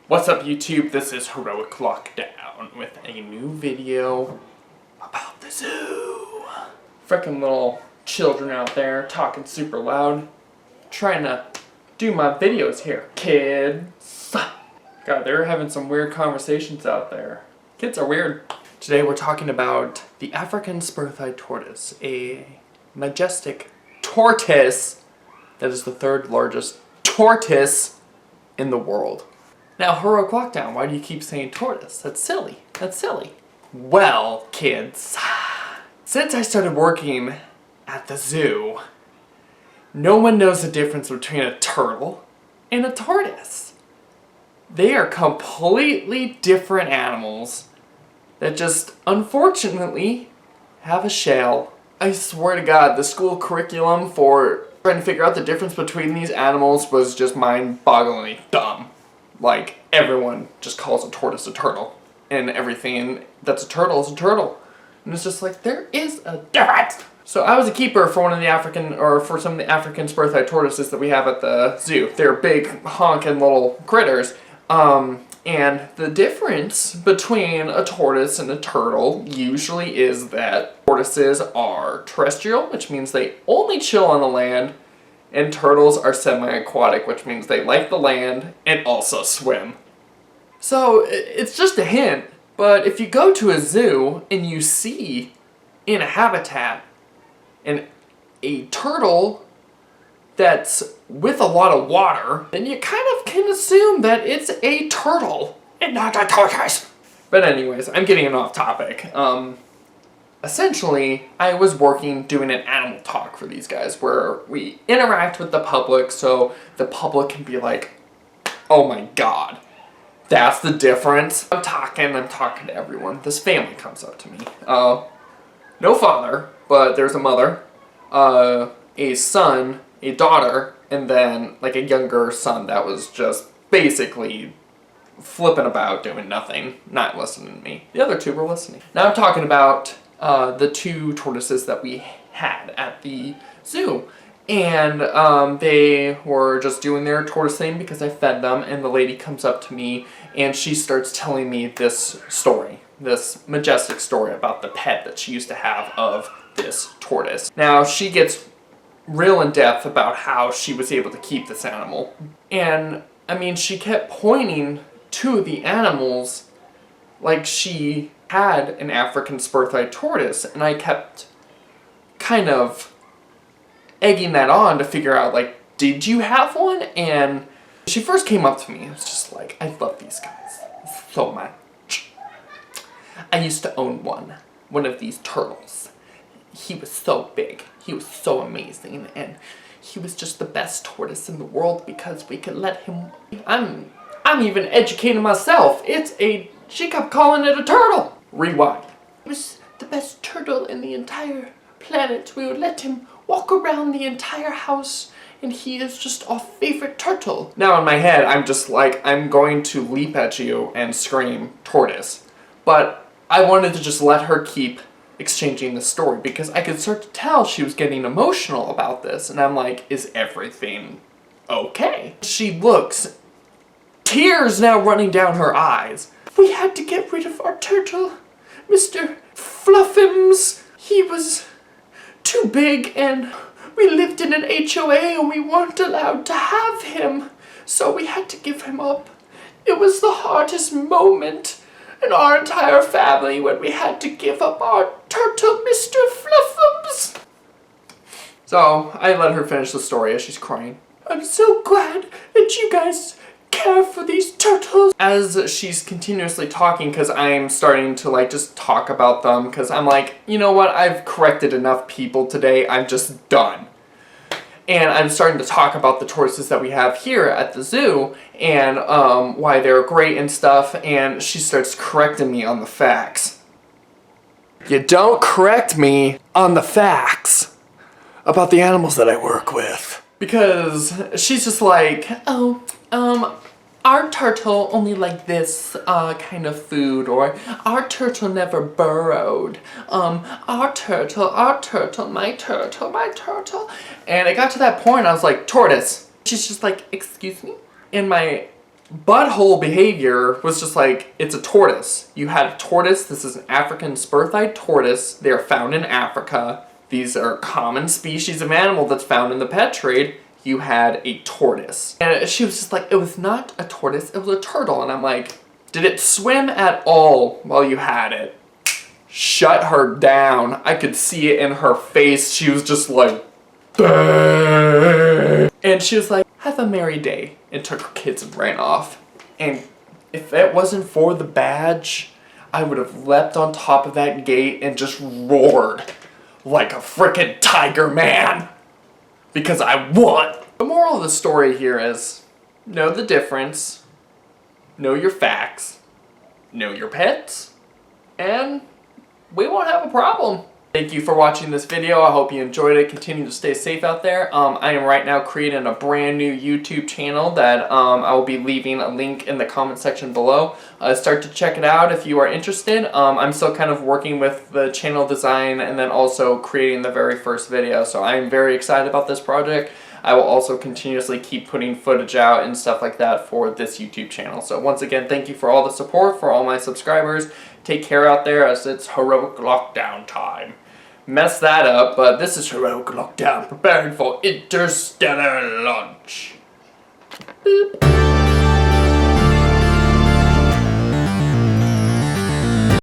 What's up YouTube? This is Heroic Lockdown with a new video about the zoo. Frickin' little children out there talking super loud, trying to do my videos here, kids. God, they're having some weird conversations out there. Kids are weird. Today we're talking about the African spur-thighed tortoise, a majestic tortoise that is the third largest tortoise in the world. Now, Heroic Lockdown, why do you keep saying tortoise? That's silly. That's silly. Well, kids, since I started working at the zoo, no one knows the difference between a turtle and a tortoise. They are completely different animals that just, unfortunately, have a shell. I swear to God, the school curriculum for trying to figure out the difference between these animals was just mind-bogglingly dumb. Like, everyone just calls a tortoise a turtle, and everything that's a turtle is a turtle. And it's just like, there is a difference! So I was a keeper for for some of the African spur-thighed tortoises that we have at the zoo. They're big, honking little critters. And the difference between a tortoise and a turtle usually is that tortoises are terrestrial, which means they only chill on the land, and turtles are semi-aquatic, which means they like the land and also swim. So it's just a hint, but if you go to a zoo and you see in a habitat a turtle that's with a lot of water, then you kind of can assume that it's a turtle and not a tortoise. But anyways, I'm getting off topic. Essentially, I was doing an animal talk for these guys where we interact with the public so the public can be like, oh my God, that's the difference. I'm talking to everyone. This family comes up to me. No father, but there's a mother, a son, a daughter, and then like a younger son that was just basically flipping about doing nothing, not listening to me. The other two were listening. Now I'm talking about the two tortoises that we had at the zoo. And they were just doing their tortoise thing because I fed them, and the lady comes up to me and she starts telling me this story, this majestic story about the pet that she used to have of this tortoise. Now she gets real in depth about how she was able to keep this animal. And I mean, she kept pointing to the animals like she had an African spur-thighed tortoise, and I kept kind of egging that on to figure out, like, did you have one? And she first came up to me, it was just like, I love these guys so much. I used to own one of these turtles. He was so big, he was so amazing, and he was just the best tortoise in the world because we could let him. I'm even educating myself. She kept calling it a turtle. Rewind. He was the best turtle in the entire planet. We would let him walk around the entire house, and he is just our favorite turtle. Now in my head, I'm just like, I'm going to leap at you and scream tortoise. But I wanted to just let her keep exchanging the story because I could start to tell she was getting emotional about this, and I'm like, is everything okay? She looks, tears now running down her eyes. We had to get rid of our turtle, Mr. Fluffums. He was too big and we lived in an HOA and we weren't allowed to have him, so we had to give him up. It was the hardest moment in our entire family when we had to give up our turtle, Mr. Fluffums. So I let her finish the story as she's crying. I'm so glad that you guys care for these turtles. As she's continuously talking, because I'm starting to like just talk about them, because I'm like, you know what, I've corrected enough people today, I'm just done. And I'm starting to talk about the tortoises that we have here at the zoo, and why they're great and stuff, and she starts correcting me on the facts. You don't correct me on the facts about the animals that I work with. Because she's just like, oh, our turtle only liked this kind of food, or our turtle never burrowed. Our turtle, my turtle, my turtle. And it got to that point, I was like, tortoise. She's just like, excuse me? And my butthole behavior was just like, it's a tortoise. You had a tortoise. This is an African spur-thighed tortoise. They are found in Africa. These are a common species of animal that's found in the pet trade. You had a tortoise. And she was just like, it was not a tortoise, it was a turtle. And I'm like, did it swim at all while you had it? Shut her down. I could see it in her face. She was just like, "Bah." And she was like, have a merry day, and took her kids and ran off. And if it wasn't for the badge, I would have leapt on top of that gate and just roared like a frickin' tiger man. Because I won. The moral of the story here is, know the difference, know your facts, know your pets, and we won't have a problem. Thank you for watching this video. I hope you enjoyed it. Continue to stay safe out there. I am right now creating a brand new YouTube channel that I will be leaving a link in the comment section below. Start to check it out if you are interested. I'm still kind of working with the channel design and then also creating the very first video. So I am very excited about this project. I will also continuously keep putting footage out and stuff like that for this YouTube channel. So once again, thank you for all the support, for all my subscribers. Take care out there as it's heroic lockdown time. Messed that up, but this is heroic lockdown, preparing for interstellar launch. Boop.